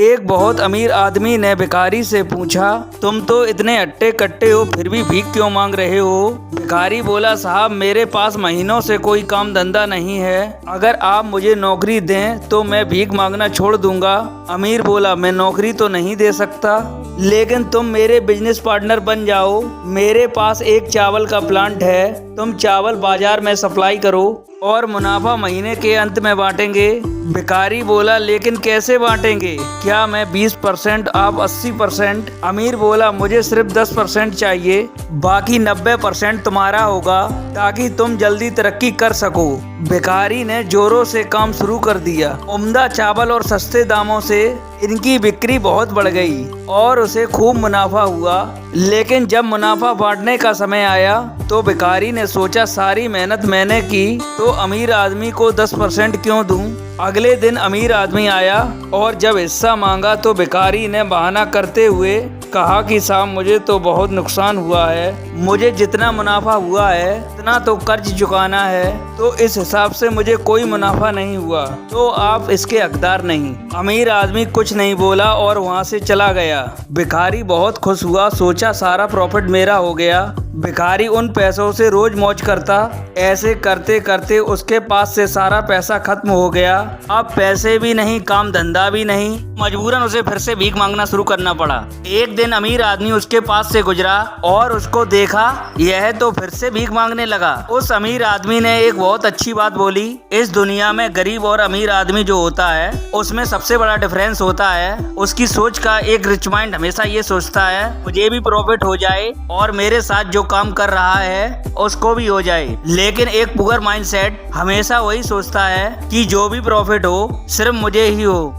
एक बहुत अमीर आदमी ने भिखारी से पूछा, तुम तो इतने अट्टे कट्टे हो फिर भी भीख क्यों मांग रहे हो? भिखारी बोला, साहब मेरे पास महीनों से कोई काम धंधा नहीं है। अगर आप मुझे नौकरी दें तो मैं भीख मांगना छोड़ दूंगा। अमीर बोला, मैं नौकरी तो नहीं दे सकता, लेकिन तुम मेरे बिजनेस पार्टनर बन जाओ। मेरे पास एक चावल का प्लांट है, तुम चावल बाजार में सप्लाई करो और मुनाफा महीने के अंत में बांटेंगे। भिखारी बोला, लेकिन कैसे बांटेंगे? क्या मैं 20%, आप 80%? अमीर बोला, मुझे सिर्फ 10% चाहिए, बाकी 90% तुम्हारा होगा ताकि तुम जल्दी तरक्की कर सको। भिखारी ने जोरों से काम शुरू कर दिया। उम्दा चावल और सस्ते दामों से इनकी बिक्री बहुत बढ़ गई और उसे खूब मुनाफा हुआ। लेकिन जब मुनाफा बांटने का समय आया तो भिखारी ने सोचा, सारी मेहनत मैंने की तो अमीर आदमी को 10% क्यों दूं? अगले दिन अमीर आदमी आया और जब हिस्सा मांगा तो भिखारी ने बहाना करते हुए कहा कि साहब मुझे तो बहुत नुकसान हुआ है, मुझे जितना मुनाफा हुआ है उतना तो कर्ज चुकाना है, तो इस हिसाब से मुझे कोई मुनाफा नहीं हुआ, तो आप इसके हकदार नहीं। अमीर आदमी कुछ नहीं बोला और वहाँ से चला गया। भिखारी बहुत खुश हुआ, सोचा सारा प्रॉफिट मेरा हो गया। भिखारी उन पैसों से रोज मौज करता। ऐसे करते करते उसके पास से सारा पैसा खत्म हो गया। अब पैसे भी नहीं, काम धंधा भी नहीं, मजबूरन उसे फिर से भीख मांगना शुरू करना पड़ा। एक दिन अमीर आदमी उसके पास से गुजरा और उसको देखा, यह तो फिर से भीख मांगने लगा। उस अमीर आदमी ने एक बहुत अच्छी बात बोली, इस दुनिया में गरीब और अमीर आदमी जो होता है उसमें सबसे बड़ा डिफरेंस होता है उसकी सोच का। एक रिच माइंड हमेशा ये सोचता है मुझे भी प्रॉफिट हो जाए और मेरे साथ जो काम कर रहा है उसको भी हो जाए, लेकिन एक पुअर माइंडसेट हमेशा वही सोचता है कि जो भी प्रॉफिट हो सिर्फ मुझे ही हो।